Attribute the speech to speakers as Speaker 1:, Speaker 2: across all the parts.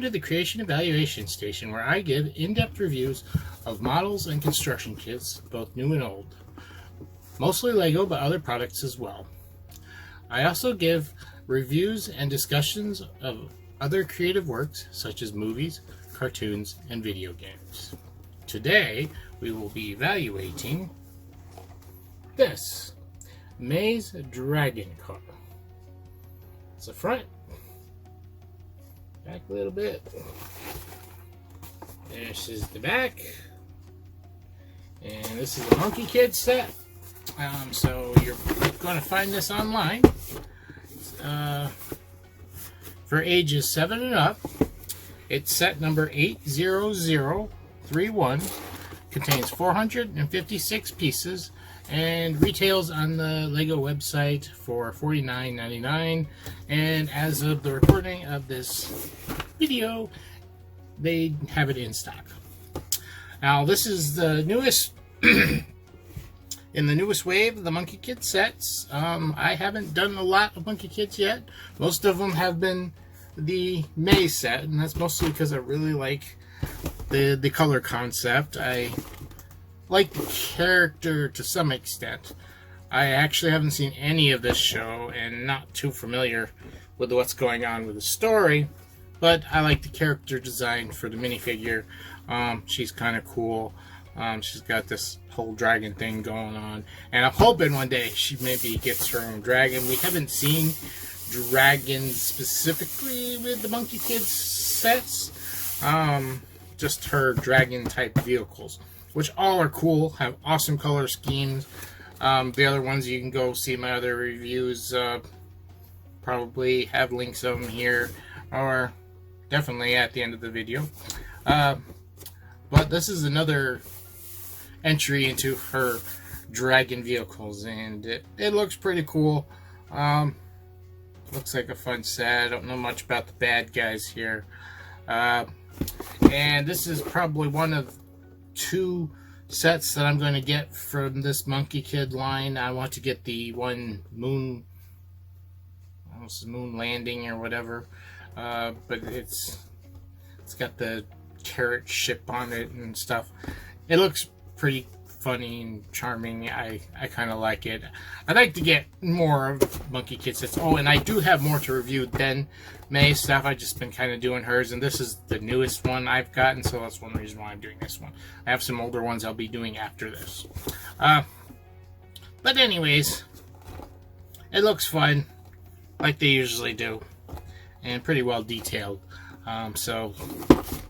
Speaker 1: Welcome to the Creation Evaluation Station, where I give in-depth reviews of models and construction kits, both new and old. Mostly Lego, but other products as well. I also give reviews and discussions of other creative works, such as movies, cartoons, and video games. Today, we will be evaluating this Maze Dragon car. It's the front. Back a little bit. This is the back. And this is the Monkie Kid set. So you're going to find this online. For ages 7 and up. It's set number 80031. Contains 456 pieces. And retails on the Lego website for $49.99. And as of the recording of this video, they have it in stock. Now, this is the newest in the newest wave of the Monkie Kid sets. I haven't done a lot of Monkie Kids yet. Most of them have been the Maze set, and that's mostly because I really like the color concept. I like the character to some extent. I actually haven't seen any of this show and not too familiar with what's going on with the story, but I like the character design for the minifigure. She's kind of cool. She's got this whole dragon thing going on, and I'm hoping one day she maybe gets her own dragon. We haven't seen dragons specifically with the Monkie Kids sets, just her dragon type vehicles, which all are cool, have awesome color schemes. The other ones you can go see my other reviews, probably have links of them here, or definitely at the end of the video. But this is another entry into her dragon vehicles, and it looks pretty cool. Looks like a fun set. I don't know much about the bad guys here. And this is probably one of 2 sets that I'm going to get from this Monkie Kid line. I want to get the one moon landing or whatever, but it's got the carrot ship on it and stuff. It looks pretty funny and charming. I kind of like it. I'd like to get more of Monkie Kid sets. Oh, and I do have more to review than May's stuff. I've just been kind of doing hers, and this is the newest one I've gotten, so that's one reason why I'm doing this one. I have some older ones I'll be doing after this. But anyways, it looks fun, like they usually do, and pretty well detailed. So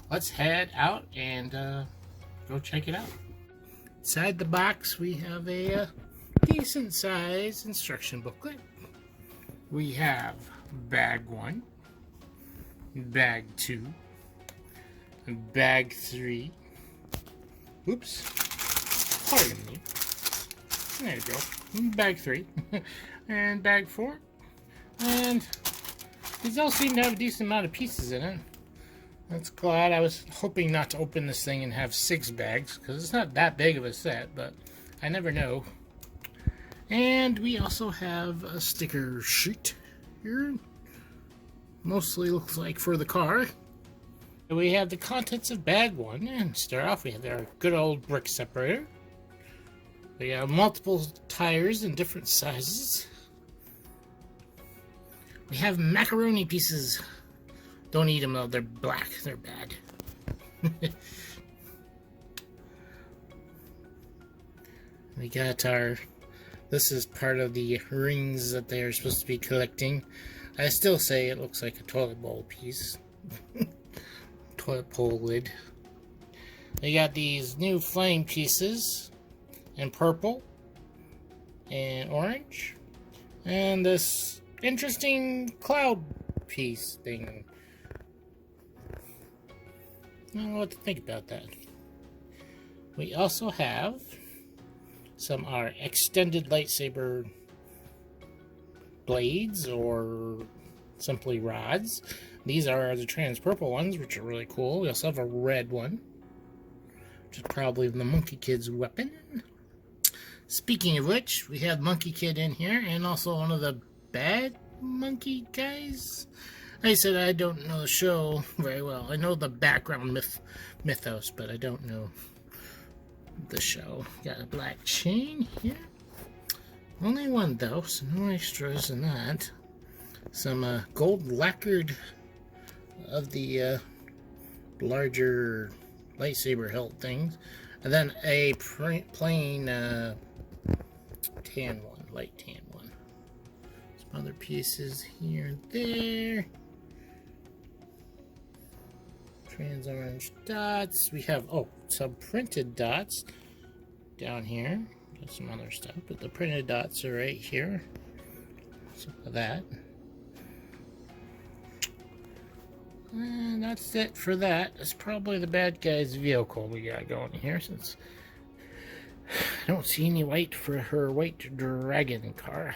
Speaker 1: let's head out and go check it out. Inside the box, we have a decent size instruction booklet. We have bag 1, bag 2, bag 3. Oops. Pardon me. There you go. Bag 3. And bag 4. And these all seem to have a decent amount of pieces in it. That's glad. I was hoping not to open this thing and have 6 bags, because it's not that big of a set, but I never know. And we also have a sticker sheet here. Mostly looks like for the car. We have the contents of bag 1, and to start off we have our good old brick separator. We have multiple tires in different sizes. We have macaroni pieces. Don't eat them though, they're black, they're bad. We got this is part of the rings that they are supposed to be collecting. I still say it looks like a toilet bowl piece. Toilet bowl lid. We got these new flame pieces in purple and orange. And this interesting cloud piece thing. I don't know what to think about that. We also have some are extended lightsaber blades, or simply rods. These are the trans purple ones, which are really cool. We also have a red one, which is probably the Monkie Kid's weapon. Speaking of which, we have Monkie Kid in here, and also one of the bad monkey guys. I said I don't know the show very well. I know the background mythos, but I don't know the show. Got a black chain here. Only one though, so no extras in that. Some gold lacquered of the larger lightsaber hilt things. And then a plain tan one, light tan one. Some other pieces here and there. Trans orange dots. We have, some printed dots down here. Got some other stuff, but the printed dots are right here. Some of that. And that's it for that. It's probably the bad guy's vehicle we got going here, since I don't see any white for her white dragon car.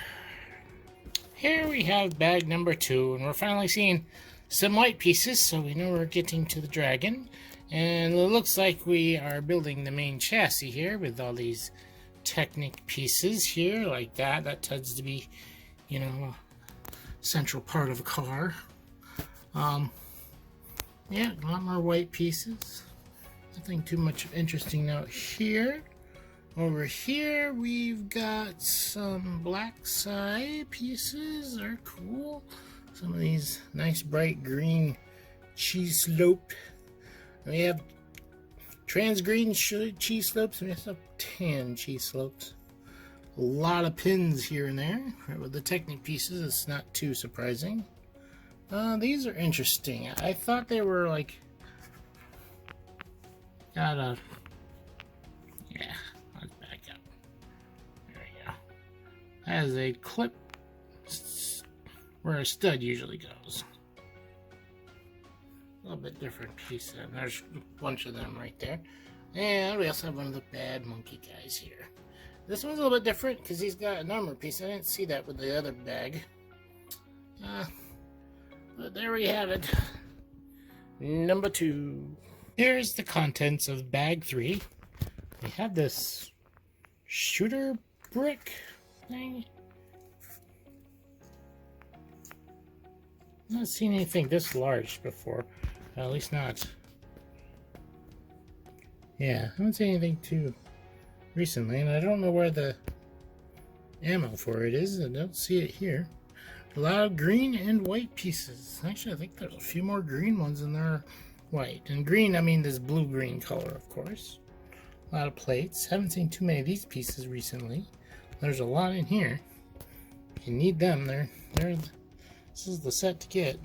Speaker 1: Here we have bag number 2, and we're finally seeing some white pieces, so we know we're getting to the dragon. And it looks like we are building the main chassis here with all these Technic pieces here, like that. That tends to be, you know, a central part of a car. Yeah, a lot more white pieces. Nothing too much interesting out here. Over here, we've got some black side pieces. They're cool. Some of these nice bright green cheese slope. We have trans green cheese slopes, and we have tan cheese slopes. A lot of pins here and there. Right, with the Technic pieces, it's not too surprising. These are interesting. I thought they were like, yeah, let's back up. There we go. Has a clip where a stud usually goes. A little bit different piece, and there's a bunch of them right there. And we also have one of the bad monkey guys here. This one's a little bit different because he's got an armor piece. I didn't see that with the other bag. But there we have it. Number 2. Here's the contents of bag 3. We have this shooter brick thing. I've not seen anything this large before. At least not. Yeah, I haven't seen anything too recently, and I don't know where the ammo for it is. I don't see it here. A lot of green and white pieces. Actually, I think there's a few more green ones than there are white. And green, I mean this blue-green color, of course. A lot of plates. Haven't seen too many of these pieces recently. There's a lot in here. You need them. This is the set to get.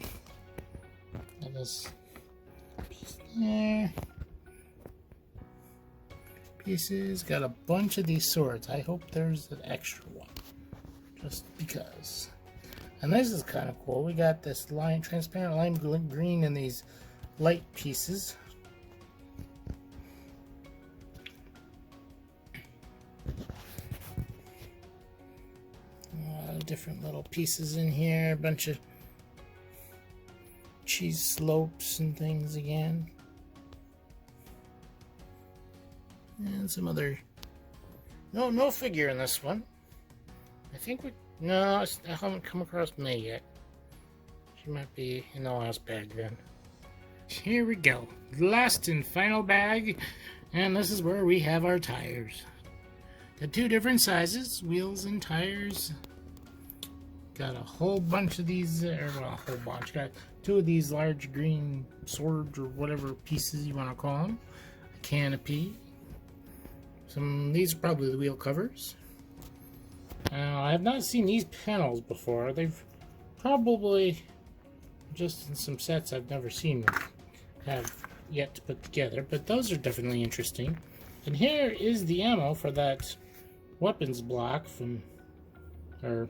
Speaker 1: Got this piece there. Pieces. Got a bunch of these swords. I hope there's an extra one. Just because. And this is kind of cool. We got this transparent lime green in these light pieces. A lot of different little pieces in here. A bunch of cheese slopes and things again. And some other... No figure in this one. I think no, I haven't come across May yet. She might be in the last bag then. Here we go. Last and final bag. And this is where we have our tires. Got 2 different sizes, wheels and tires. Got a whole bunch of these, well, a whole bunch. Got 2 of these large green swords or whatever pieces you want to call them. A canopy. These are probably the wheel covers. I have not seen these panels before. They've probably, just in some sets I've never seen, have yet to put together, but those are definitely interesting. And here is the ammo for that weapons block from, or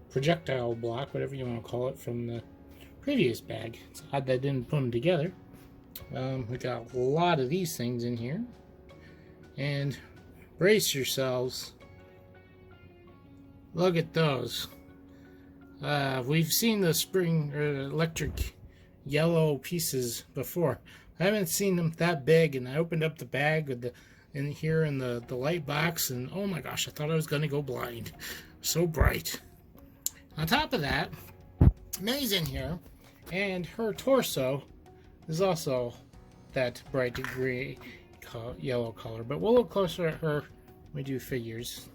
Speaker 1: projectile block, whatever you want to call it, from the previous bag. It's odd that I didn't put them together. We got a lot of these things in here. And brace yourselves. Look at those. We've seen the spring or electric yellow pieces before. I haven't seen them that big, and I opened up the bag with the in the light box, and oh my gosh, I thought I was gonna go blind. So bright. On top of that, May's in here, And her torso is also that bright gray yellow color, but we'll look closer at her when we do figures.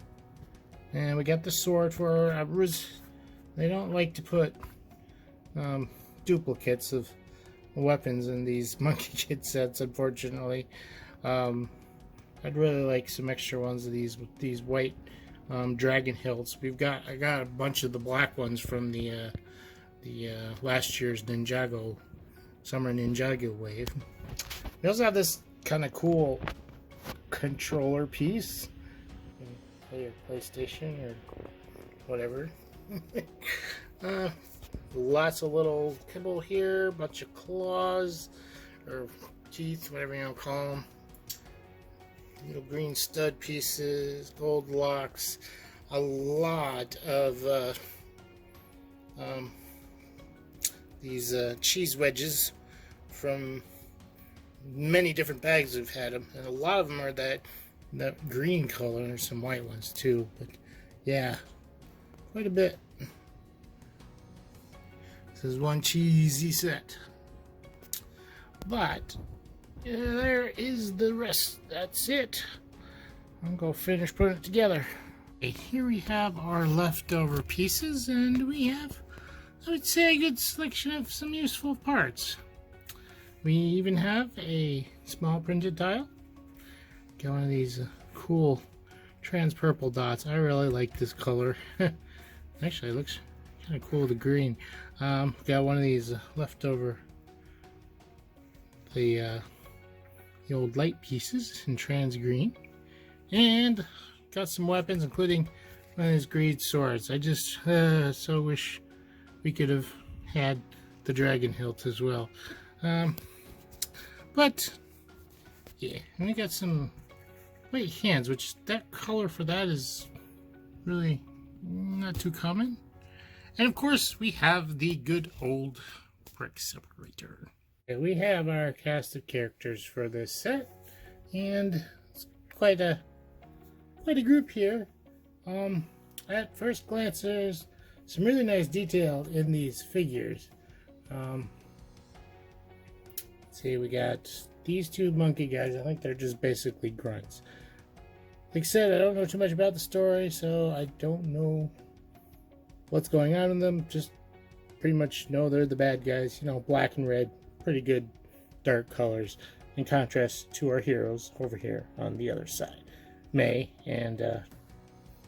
Speaker 1: And we got the sword for her. They don't like to put duplicates of weapons in these Monkie Kid sets, unfortunately. I'd really like some extra ones of these with these white dragon hilts. I got a bunch of the black ones from the last year's Ninjago Summer Ninjago wave. We also have this kind of cool controller piece. Play your PlayStation or whatever. Lots of little kibble here, bunch of claws or teeth, whatever you want to call them. Little green stud pieces, gold locks, a lot of these cheese wedges from many different bags we've had them, and a lot of them are that green color, and there's some white ones too, but yeah, quite a bit. This is one cheesy set, but there is the rest. That's it. I'm gonna finish putting it together. Okay, here we have our leftover pieces, and we have, I would say, a good selection of some useful parts. We even have a small printed tile. Got one of these cool trans purple dots. I really like this color. Actually, it looks kind of cool, the green. Got one of these leftover the old light pieces in trans green, and got some weapons, including one of these greed swords. I just so wish we could have had the dragon hilt as well. But yeah, and we got some white hands, which that color for that is really not too common. And of course, we have the good old brick separator. Okay, we have our cast of characters for this set, and it's quite a group here. At first glance, there's some really nice detail in these figures. Let's see, we got these two monkey guys. I think they're just basically grunts. Like I said, I don't know too much about the story, so I don't know what's going on in them. Just pretty much know they're the bad guys. You know, black and red, pretty good dark colors, in contrast to our heroes over here on the other side, May and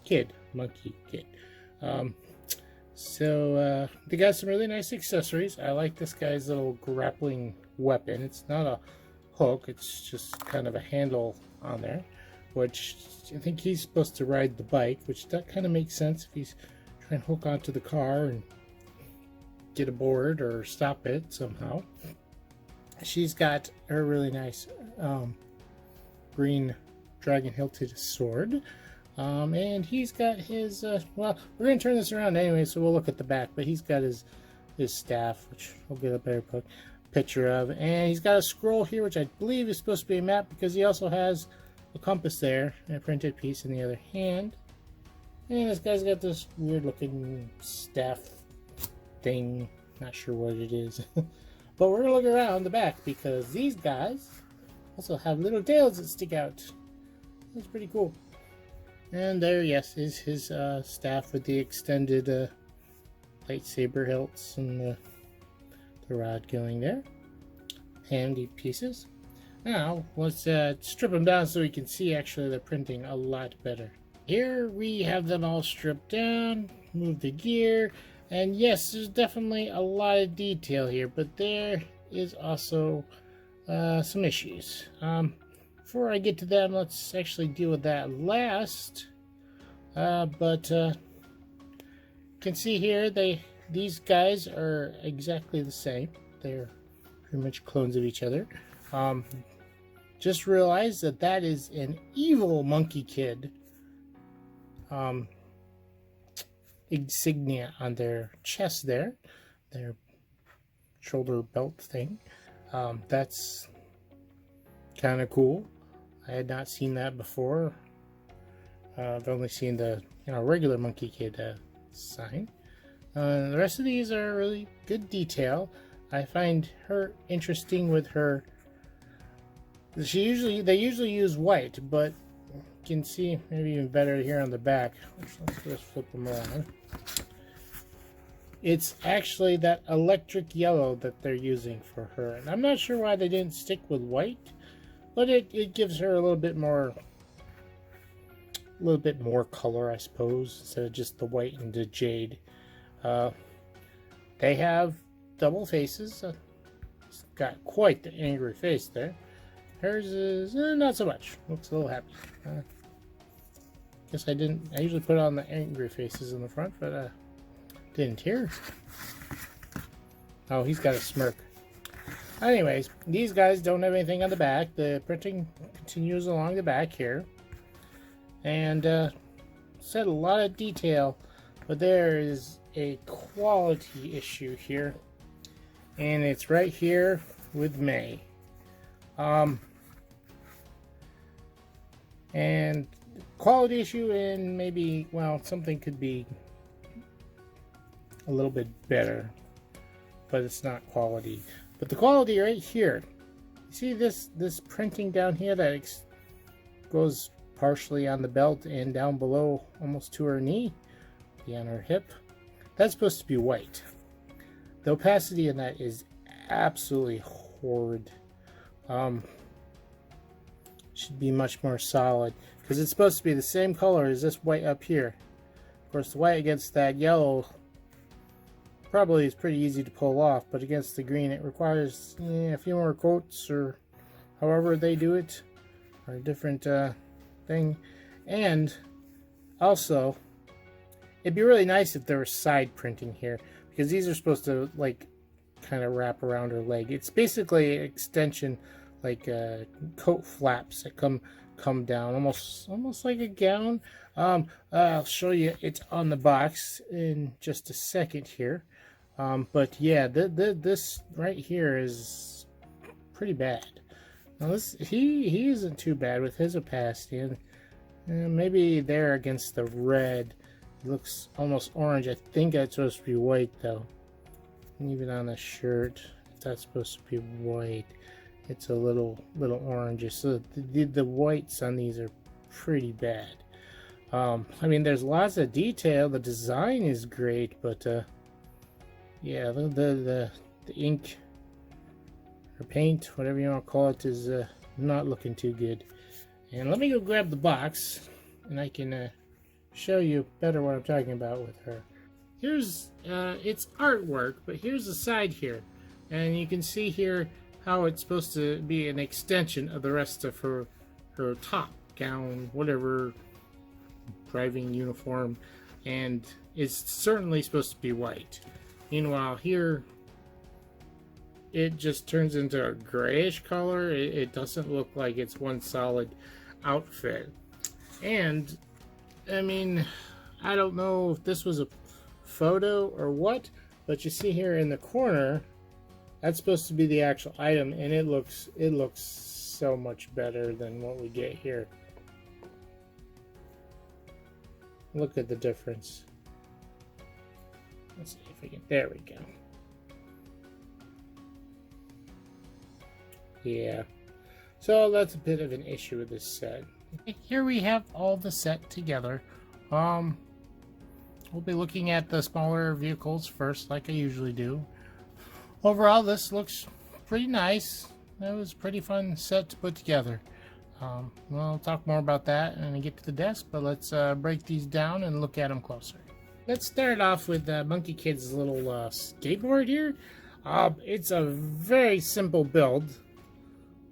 Speaker 1: Kid, Monkie Kid. So they got some really nice accessories. I like this guy's little grappling weapon. It's not a hook, it's just kind of a handle on there, which I think he's supposed to ride the bike, which that kind of makes sense if he's trying to hook onto the car and get aboard or stop it somehow. She's got her really nice green dragon hilted sword. And he's got his, well, we're going to turn this around anyway, so we'll look at the back, but he's got his staff, which we'll get a better picture of. And he's got a scroll here, which I believe is supposed to be a map, because he also has a compass there, and a printed piece in the other hand. And this guy's got this weird looking staff thing, not sure what it is. But we're going to look around the back, because these guys also have little tails that stick out. That's pretty cool. And there, yes, is his staff with the extended lightsaber hilts and the rod going there. Handy pieces. Now, let's strip them down so we can see actually the printing a lot better. Here we have them all stripped down, move the gear, and yes, there's definitely a lot of detail here, but there is also some issues. Before I get to them, let's actually deal with that last. But you can see here, these guys are exactly the same. They're pretty much clones of each other. Just realize that that is an evil Monkie Kid insignia on their chest there, their shoulder belt thing. That's kind of cool. I had not seen that before. I've only seen the regular Monkie Kid sign. The rest of these are really good detail. I find her interesting with her. They usually use white, but you can see maybe even better here on the back. Let's just flip them around. It's actually that electric yellow that they're using for her, and I'm not sure why they didn't stick with white, but it gives her a little bit more color, I suppose, instead of just the white and the jade. They have double faces. It's got quite the angry face there. Hers is not so much. Looks a little happy. Guess I didn't. I usually put on the angry faces in the front, but didn't here. Oh, he's got a smirk. Anyways, these guys don't have anything on the back. The printing continues along the back here, and said a lot of detail, but there is a quality issue here, and it's right here with May. And quality issue, and maybe, well, something could be a little bit better, but it's not quality. But the quality right here, you see this printing down here that goes partially on the belt and down below almost to her knee, on her hip, that's supposed to be white. The opacity in that is absolutely horrid. Should be much more solid, because it's supposed to be the same color as this white up here. Of course, the white against that yellow probably is pretty easy to pull off, but against the green it requires a few more coats, or however they do it, or a different thing. And also, it'd be really nice if there was side printing here, because these are supposed to like kind of wrap around her leg. It's basically an extension, like coat flaps that come down, almost like a gown. I'll show you it on the box in just a second here. But yeah, this right here is pretty bad. Now he isn't too bad with his opacity, and maybe there against the red, it looks almost orange. I think that's supposed to be white though. And even on the shirt, if that's supposed to be white, it's a little orange. So the whites on these are pretty bad. I mean, there's lots of detail. The design is great, but yeah, the ink or paint, whatever you want to call it, is not looking too good. And let me go grab the box, and I can show you better what I'm talking about with her. Here's it's artwork, but here's the side here, and you can see here how it's supposed to be an extension of the rest of her top, gown, whatever, driving uniform, and it's certainly supposed to be white. Meanwhile here it just turns into a grayish color. It doesn't look like it's one solid outfit. And I mean, I don't know if this was a photo or what, but you see here in the corner, that's supposed to be the actual item, and it looks so much better than what we get here. Look at the difference. Let's see if we can, there we go. Yeah, so that's a bit of an issue with this set. Here we have all the set together. We'll be looking at the smaller vehicles first, like I usually do. Overall, this looks pretty nice. It was a pretty fun set to put together. We'll talk more about that when I get to the desk, but let's break these down and look at them closer. Let's start off with Monkie Kid's little skateboard here. It's a very simple build.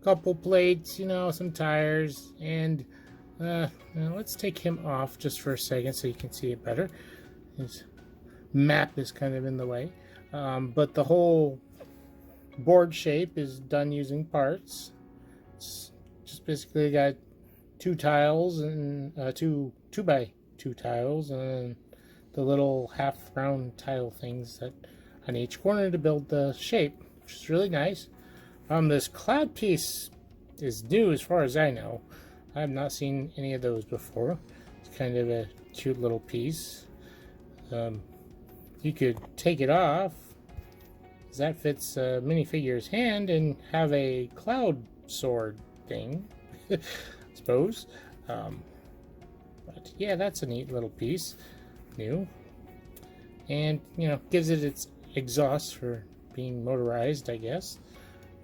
Speaker 1: Couple plates, some tires, and now let's take him off just for a second so you can see it better. His map is kind of in the way, but the whole board shape is done using parts. It's just basically got two tiles and two by two tiles, and the little half round tile things that on each corner to build the shape, which is really nice. This cloud piece is new as far as I know. I have not seen any of those before. It's kind of a cute little piece. You could take it off, because that fits a minifigure's hand and have a cloud sword thing, I suppose. But yeah, that's a neat little piece, new, and you know, gives it its exhaust for being motorized, I guess.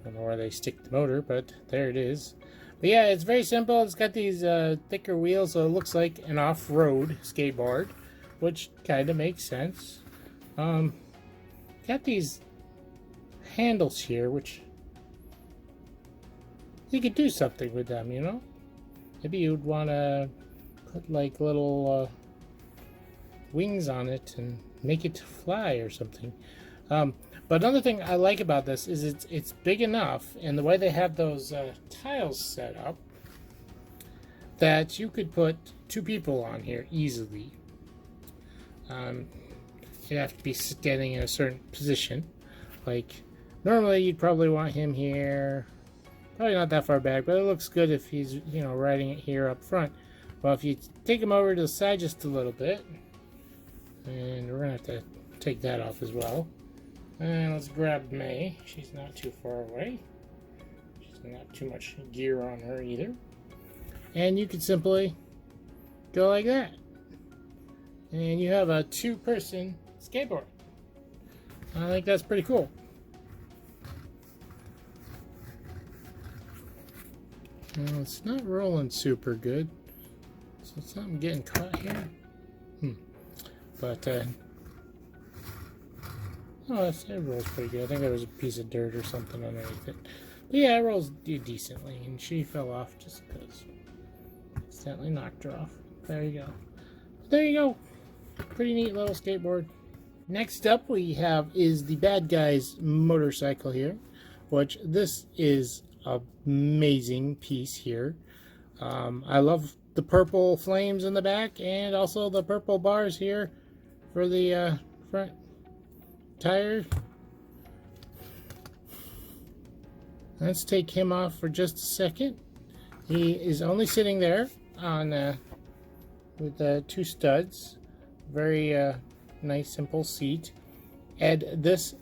Speaker 1: I don't know where they stick the motor, but there it is. But yeah, it's very simple. It's got these thicker wheels, so it looks like an off-road skateboard, which kind of makes sense. Got these handles here, which you could do something with them, you know? Maybe you'd want to put like little wings on it and make it fly or something. But another thing I like about this is it's big enough, and the way they have those tiles set up, that you could put 2 people on here easily. You'd have to be standing in a certain position. Like, normally you'd probably want him here. Probably not that far back, but it looks good if he's, you know, riding it here up front. Well, if you take him over to the side just a little bit, and we're going to have to take that off as well. And let's grab May. She's not too far away. She's not too much gear on her either. And you could simply go like that. And you have a 2-person skateboard. I think that's pretty cool. Well, it's not rolling super good. So something getting caught here. But oh, it rolls pretty good. I think there was a piece of dirt or something underneath it. But yeah, it rolls decently, and she fell off just because. Accidentally knocked her off. There you go. There you go. Pretty neat little skateboard. Next up we have is the bad guy's motorcycle here, which this is an amazing piece here. I love the purple flames in the back, and also the purple bars here for the front tire. Let's take him off for just a second. He is only sitting there on with 2 studs. Very nice, simple seat, and this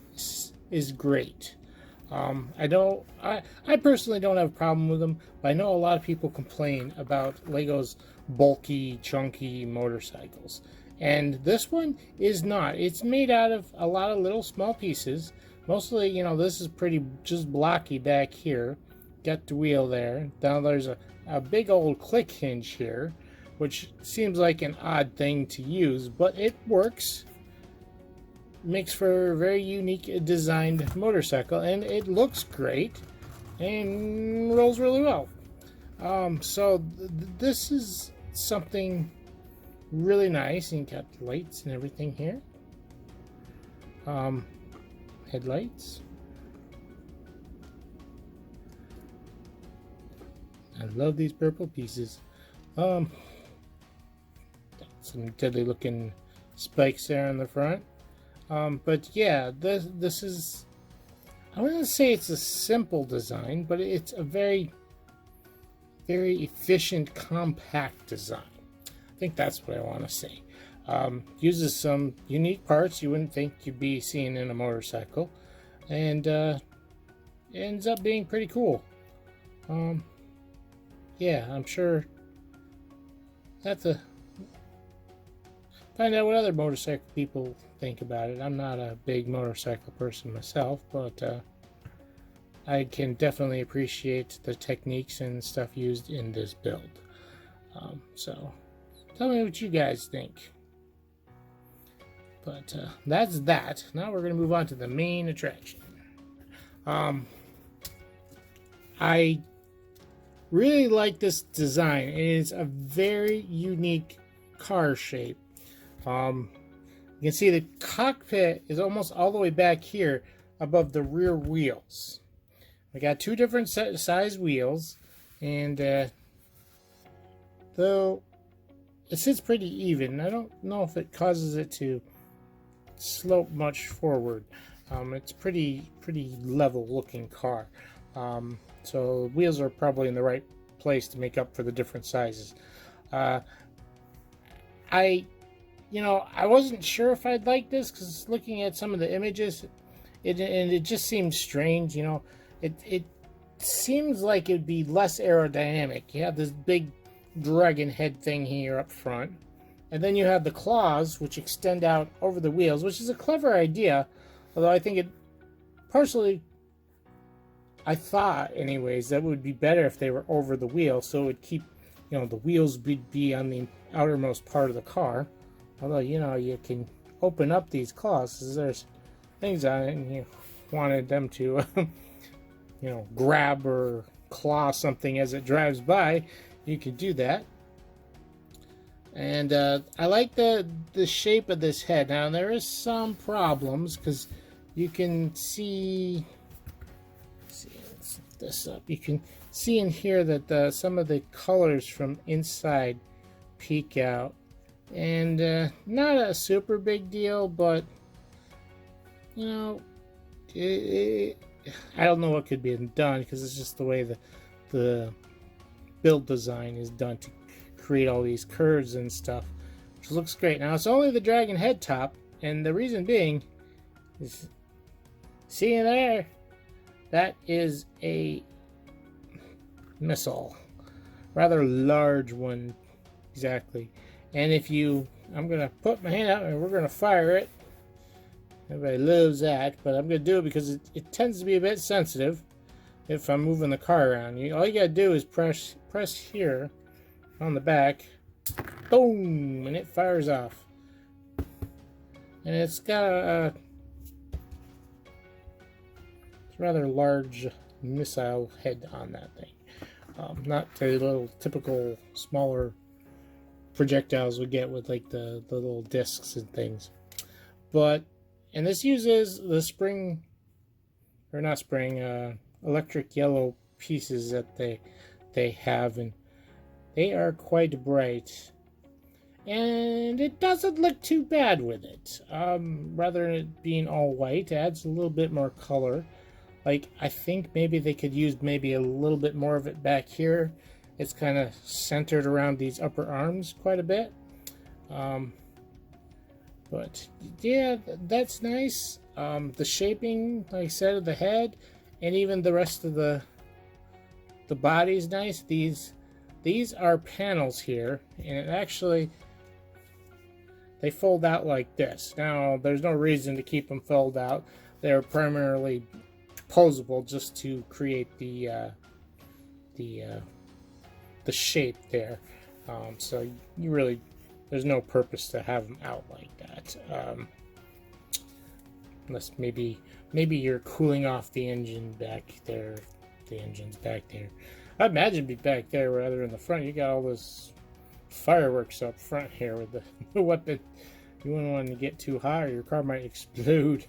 Speaker 1: is great. I personally don't have a problem with them, but I know a lot of people complain about Lego's bulky, chunky motorcycles, and this one is not. It's made out of a lot of little small pieces. Mostly, you know, this is pretty just blocky back here. Got the wheel there. Now there's a big old click hinge here, which seems like an odd thing to use, but it works. Makes for a very unique designed motorcycle, and it looks great and rolls really well. So this is something really nice, and got lights and everything here. Headlights. I love these purple pieces. Some deadly looking spikes there on the front. But yeah, this is, I wouldn't say it's a simple design, but it's a very, very efficient, compact design. I think that's what I want to say. Uses some unique parts you wouldn't think you'd be seeing in a motorcycle, and ends up being pretty cool. Yeah, I'm sure I have to find out what other motorcycle people think about it. I'm not a big motorcycle person myself, but I can definitely appreciate the techniques and stuff used in this build. So tell me what you guys think. But that's that. Now we're going to move on to the main attraction. I really like this design. It is a very unique car shape. You can see the cockpit is almost all the way back here above the rear wheels. We got 2 different size wheels, and though it sits pretty even, I don't know if it causes it to slope much forward. It's pretty level looking car. So wheels are probably in the right place to make up for the different sizes. I wasn't sure if I'd like this, because looking at some of the images, and it just seems strange, you know. It seems like it'd be less aerodynamic. You have this big dragon head thing here up front, and then you have the claws which extend out over the wheels, which is a clever idea, although I think it personally, I thought anyways, that would be better if they were over the wheel, so it would keep, you know, the wheels would be on the outermost part of the car. Although, you know, you can open up these claws because there's things on it, and you wanted them to you know, grab or claw something as it drives by, you could do that. And I like the shape of this head. Now there is some problems because you can see, let's set this up. You can see in here that some of the colors from inside peek out, and not a super big deal, but you know, I don't know what could be done because it's just the way the build design is done to create all these curves and stuff, which looks great. Now it's only the dragon head top, and the reason being is, see in there, that is a missile, rather large one, exactly. And if you, I'm gonna put my hand out and we're gonna fire it. Everybody loves that, but I'm going to do it because it tends to be a bit sensitive if I'm moving the car around. All you got to do is press here on the back, boom, and it fires off. And it's got a rather large missile head on that thing. Not the little typical smaller projectiles we get with like the little discs and things. But and this uses the spring, or not spring, electric yellow pieces that they have, and they are quite bright. And it doesn't look too bad with it. Rather than it being all white, it adds a little bit more color. Like, I think maybe they could use maybe a little bit more of it back here. It's kind of centered around these upper arms quite a bit. But yeah, that's nice. The shaping, like I said, of the head, and even the rest of the body is nice. These are panels here, and it actually, they fold out like this. Now, there's no reason to keep them fold out. They're primarily posable just to create the shape there. So you really, there's no purpose to have them out like that, unless maybe you're cooling off the engine back there. The engine's back there. I imagine it'd be back there rather than the front. You got all this fireworks up front here with the weapon. You wouldn't want to get too high, or your car might explode.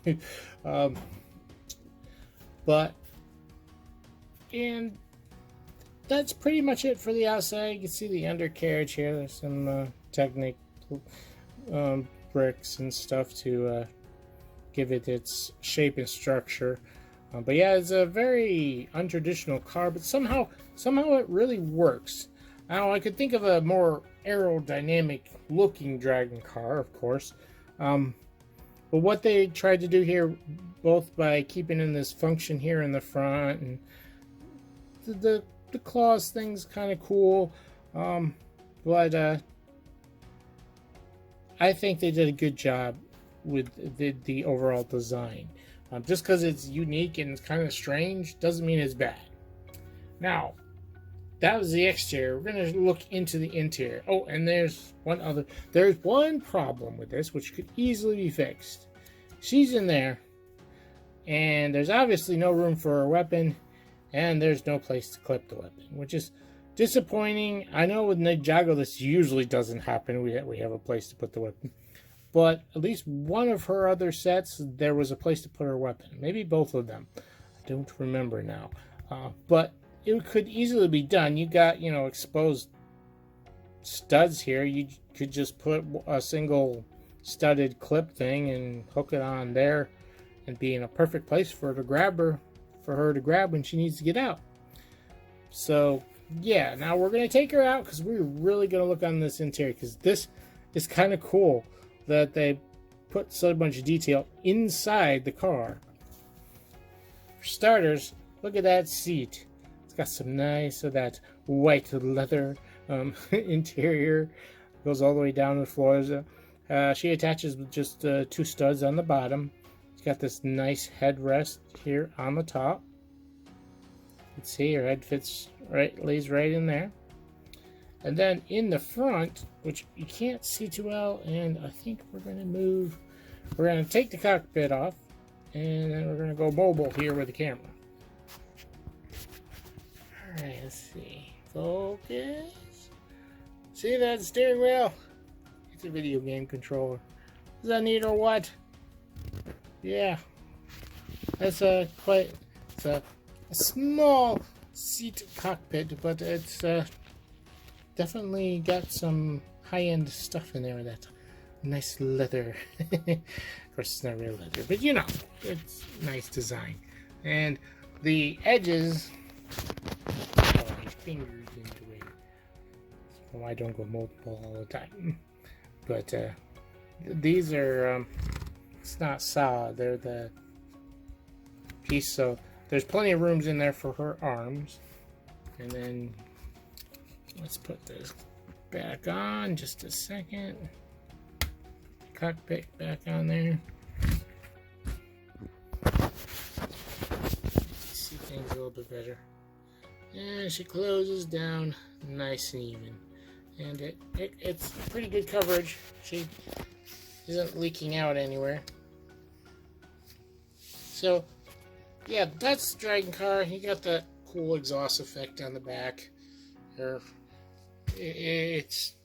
Speaker 1: And that's pretty much it for the outside. You can see the undercarriage here. There's some Technic bricks and stuff to give it its shape and structure. But yeah, it's a very untraditional car, but somehow it really works. Now, I could think of a more aerodynamic looking dragon car, of course. But what they tried to do here, both by keeping in this function here in the front, and the claws thing's kind of cool. But I think they did a good job with the overall design. Just because it's unique and it's kind of strange doesn't mean it's bad. Now, that was the exterior. We're going to look into the interior. Oh, and there's one problem with this, which could easily be fixed. She's in there, and there's obviously no room for a weapon, and there's no place to clip the weapon, which is disappointing. I know with Ninjago this usually doesn't happen. We have a place to put the weapon. But at least one of her other sets, there was a place to put her weapon. Maybe both of them. I don't remember now. But it could easily be done. You got, exposed studs here. You could just put a single studded clip thing and hook it on there and be in a perfect place for her to grab when she needs to get out. So, yeah. Now we're going to take her out because we're really going to look on this interior, because this is kind of cool that they put so much detail inside the car. For starters, look at that seat. It's got some nice of that white leather interior. Goes all the way down to the floors. She attaches with just 2 studs on the bottom. It's got this nice headrest here on the top. You can see her head fits right, lays right in there. And then in the front, which you can't see too well, and I think we're going to take the cockpit off, and then we're going to go mobile here with the camera. Alright, let's see. Focus. See that steering wheel? It's a video game controller. Is that neat or what? Yeah. That's it's a small seat cockpit, but it's definitely got some high-end stuff in there with that nice leather. Of course, it's not real leather, but you know, it's nice design. And the edges, oh, my fingers into it. So I don't go multiple all the time. But these are, it's not solid. They're the piece, so there's plenty of rooms in there for her arms. And then let's put this back on just a second. Cockpit back on there. See things a little bit better. And she closes down nice and even. And it's pretty good coverage. She isn't leaking out anywhere. So, yeah, that's the Dragon car. You got that cool exhaust effect on the back. It's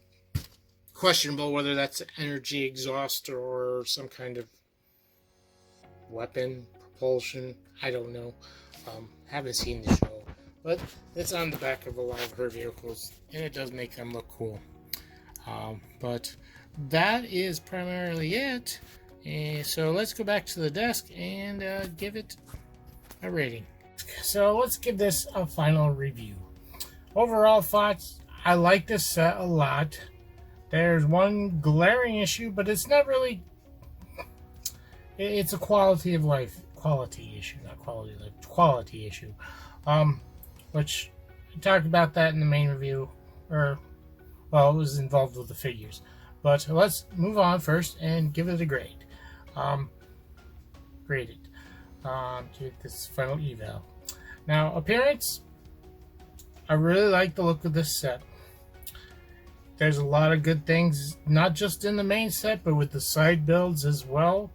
Speaker 1: questionable whether that's energy exhaust or some kind of weapon, propulsion. I don't know. Haven't seen the show. But it's on the back of a lot of her vehicles, and it does make them look cool. But that is primarily it. So let's go back to the desk and give it a rating. So let's give this a final review. Overall thoughts, I like this set a lot. There's one glaring issue, but it's not really... It's a quality of life. Quality issue, not quality of life. Quality issue. Which I talked about that in the main review, or well, it was involved with the figures. But let's move on first and give it a grade. Grade it. To this final eval. Now, appearance. I really like the look of this set. There's a lot of good things, not just in the main set, but with the side builds as well.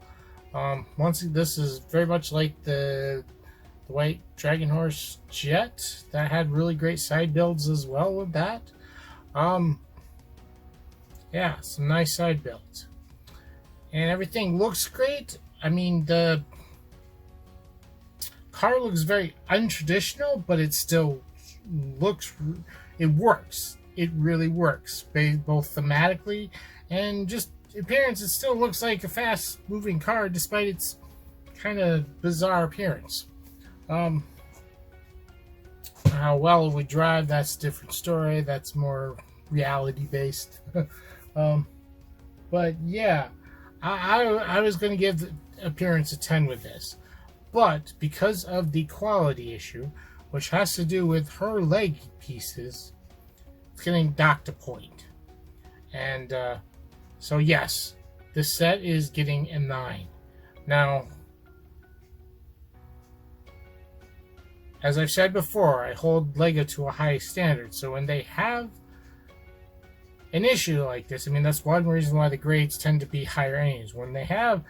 Speaker 1: This is very much like the White Dragon Horse Jet that had really great side builds as well with that. Yeah, some nice side builds. And everything looks great. I mean, the car looks very untraditional, but it still looks, it works. It really works, both thematically and just appearance. It still looks like a fast moving car despite its kind of bizarre appearance. How well it would drive, that's a different story. That's more reality based. But yeah, I was going to give the appearance a 10 with this. But because of the quality issue, which has to do with her leg pieces, it's getting docked a point. And so yes, this set is getting a 9. Now, as I've said before, I hold LEGO to a high standard. So when they have an issue like this, I mean, that's one reason why the grades tend to be higher anyways. When they have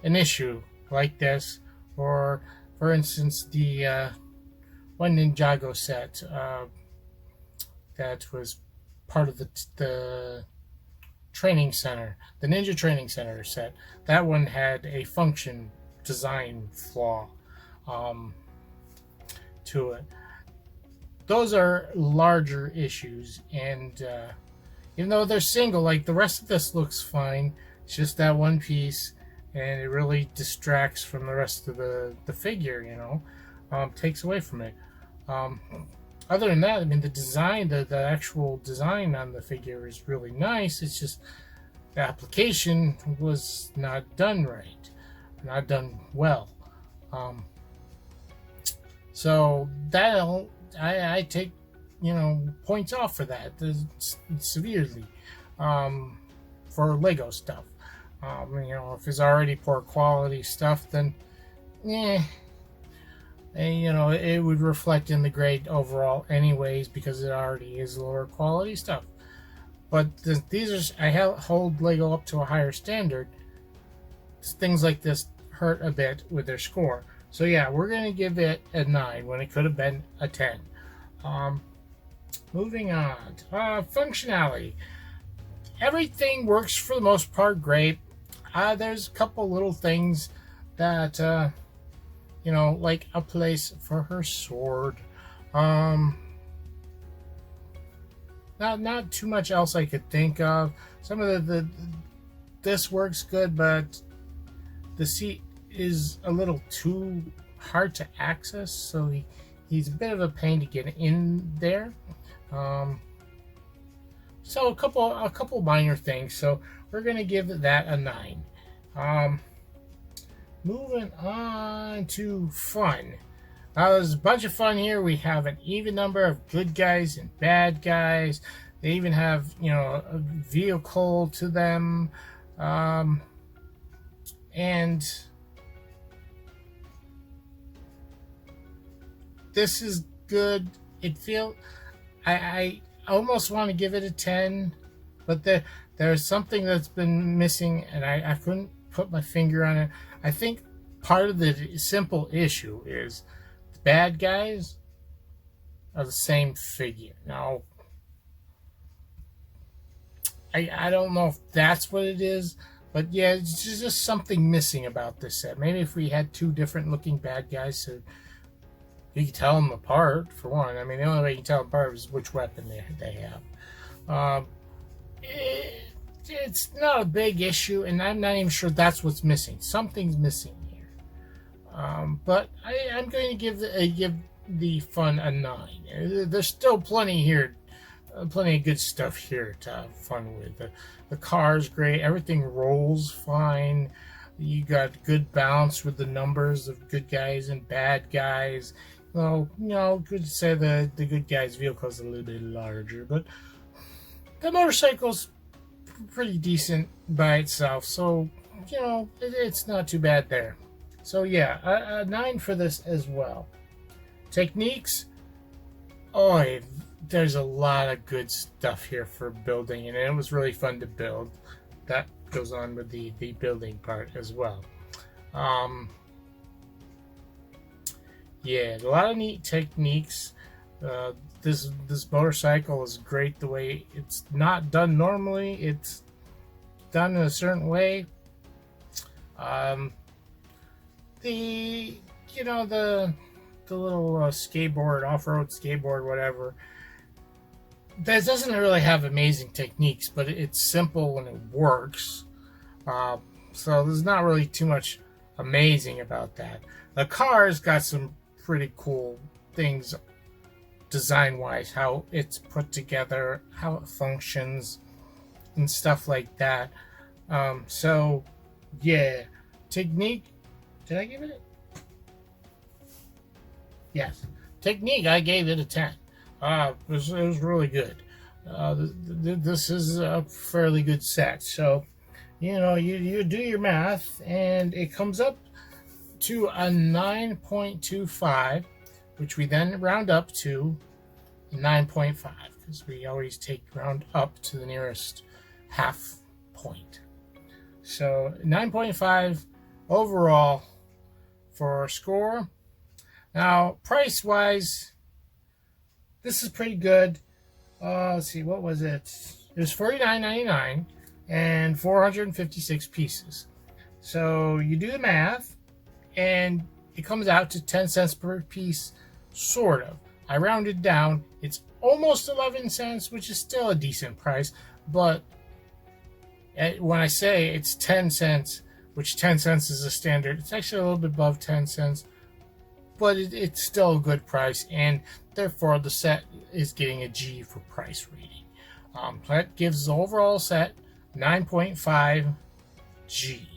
Speaker 1: an issue like this, or for instance, the one Ninjago set that was part of the training center, the Ninja Training Center set, that one had a function design flaw to it. Those are larger issues, and even though they're single, like the rest of this looks fine, it's just that one piece, and it really distracts from the rest of the figure, you know, takes away from it. Other than that, I mean, the design, the actual design on the figure is really nice. It's just the application was not done right, not done well. So I take, points off for that severely, for Lego stuff. If it's already poor quality stuff, then and it would reflect in the grade overall anyways, because it already is lower quality stuff. But these are, I hold Lego up to a higher standard. Things like this hurt a bit with their score. So yeah, we're going to give it a 9 when it could have been a 10. Moving on. Functionality. Everything works for the most part great. There's a couple little things that, like a place for her sword. Not too much else I could think of. Some of this works good, but the seat is a little too hard to access, so he's a bit of a pain to get in there. So a couple minor things. So we're gonna give that a 9. Moving on to fun. There's a bunch of fun here. We have an even number of good guys and bad guys. They even have, a vehicle to them. And this is good. I almost want to give it a 10, but there's something that's been missing, and I couldn't put my finger on it. I think part of the simple issue is the bad guys are the same figure. Now, I don't know if that's what it is, but yeah, it's just something missing about this set. Maybe if we had 2 different looking bad guys, so you can tell them apart, for one. I mean, the only way you can tell them apart is which weapon they have. It's not a big issue, and I'm not even sure that's what's missing. Something's missing here. But I'm going to give the fun a 9. There's still plenty here. Plenty of good stuff here to have fun with. The car's great. Everything rolls fine. You got good balance with the numbers of good guys and bad guys. Well, good to say the good guy's vehicle is a little bit larger, but the motorcycle's pretty decent by itself. So, it's not too bad there. So yeah, a 9 for this as well. Techniques. There's a lot of good stuff here for building, and it was really fun to build. That goes on with the building part as well. Yeah, a lot of neat techniques. This motorcycle is great the way it's not done normally. It's done in a certain way. The little skateboard, off-road skateboard, whatever, that doesn't really have amazing techniques, but it's simple and it works. So there's not really too much amazing about that. The car's got some pretty cool things design-wise, how it's put together, how it functions, and stuff like that. So yeah, technique. Did I give it? Yes, technique. I gave it a 10. It was really good. This is a fairly good set. So, you do your math, and it comes up to a 9.25, which we then round up to 9.5, because we always round up to the nearest half point. So 9.5 overall for our score. Now, price-wise, this is pretty good. Let's see, what was it? It was $49.99 and 456 pieces. So you do the math, and it comes out to 10 cents per piece, sort of. I rounded down. It's almost 11 cents, which is still a decent price. But when I say it's 10 cents, which 10 cents is a standard, it's actually a little bit above 10 cents. But it's still a good price, and therefore the set is getting a G for price rating. That gives the overall set 9.5 G.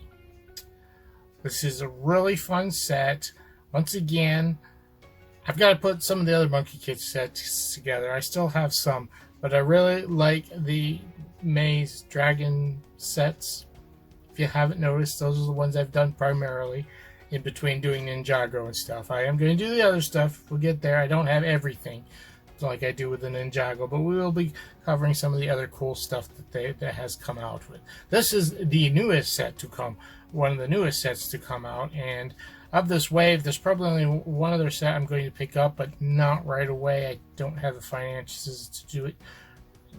Speaker 1: This is a really fun set. Once again, I've got to put some of the other Monkie Kid sets together. I still have some, but I really like the Maze Dragon sets. If you haven't noticed, those are the ones I've done primarily in between doing Ninjago and stuff. I am going to do the other stuff. We'll get there. I don't have everything like I do with the Ninjago, but we will be covering some of the other cool stuff that has come out with. This is the newest set to come, one of the newest sets to come out, and of this wave, there's probably only one other set I'm going to pick up, but not right away. I don't have the finances to do it.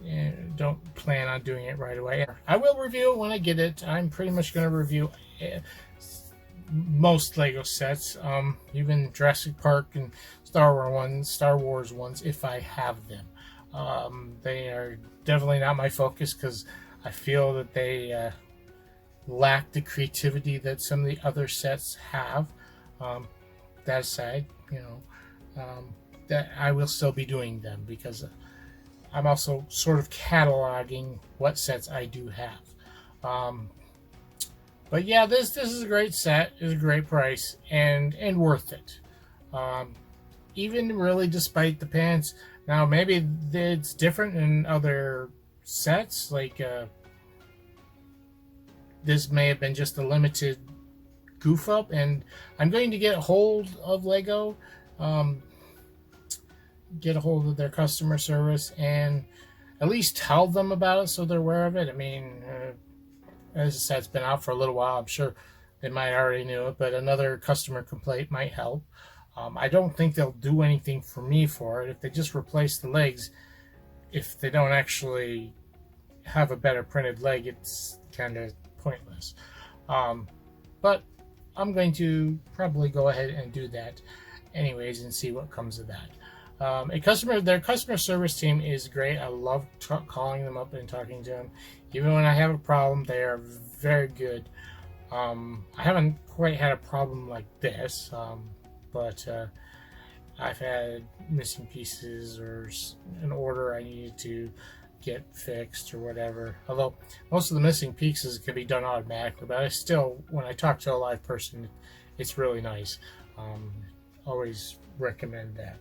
Speaker 1: And don't plan on doing it right away. I will review it when I get it. I'm pretty much going to review most Lego sets, even Jurassic Park and Star Wars ones, if I have them. They are definitely not my focus because I feel that they lack the creativity that some of the other sets have. That aside, that I will still be doing them because I'm also sort of cataloging what sets I do have. But yeah, this is a great set. It's a great price and worth it. Even really despite the pants. Now maybe it's different in other sets. Like this may have been just a limited goof up, and I'm going to get a hold of Lego, get a hold of their customer service, and at least tell them about it so they're aware of it. I mean, as I said, it's been out for a little while. I'm sure they might already knew it, but another customer complaint might help. I don't think they'll do anything for me for it. If they just replace the legs, if they don't actually have a better printed leg, it's kind of pointless. But I'm going to probably go ahead and do that anyways and see what comes of that. Their customer service team is great. I love calling them up and talking to them. Even when I have a problem, they are very good. I haven't quite had a problem like this, but I've had missing pieces or an order I needed to get fixed or whatever. Although most of the missing pieces can be done automatically, but I still, when I talk to a live person, it's really nice. Always recommend that.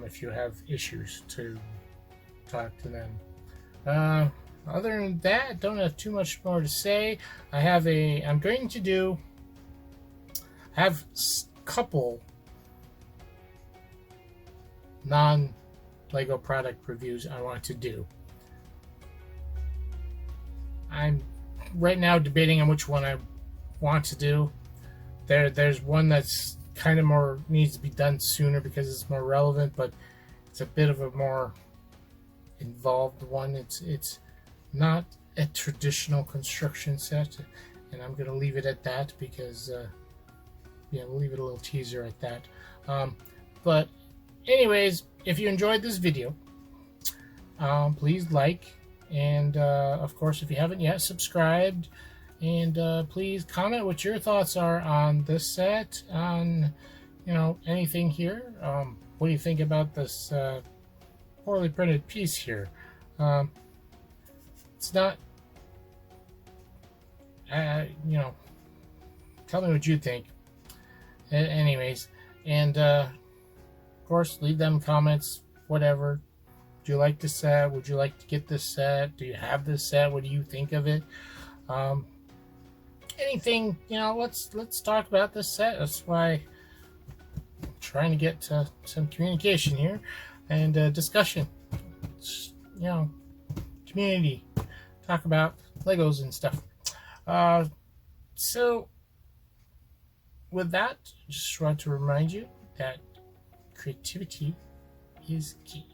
Speaker 1: If you have issues, to talk to them. Other than that, don't have too much more to say. I have a couple non-Lego product reviews I want to do. I'm right now debating on which one I want to do. There's one that's kind of more needs to be done sooner because it's more relevant, but it's a bit of a more involved one. It's not a traditional construction set, and I'm going to leave it at that because we'll leave it a little teaser at that. But anyways, if you enjoyed this video, please like, and of course, if you haven't yet, subscribed, and please comment what your thoughts are on this set, on anything here. What do you think about this poorly printed piece here? It's not, tell me what you think. Anyways, and of course, leave them comments, whatever. Do you like this set? Would you like to get this set? Do you have this set? What do you think of it? Anything, let's talk about this set. That's why I'm trying to get to some communication here and discussion. Community. Talk about Legos and stuff. So with that, just want to remind you that creativity is key.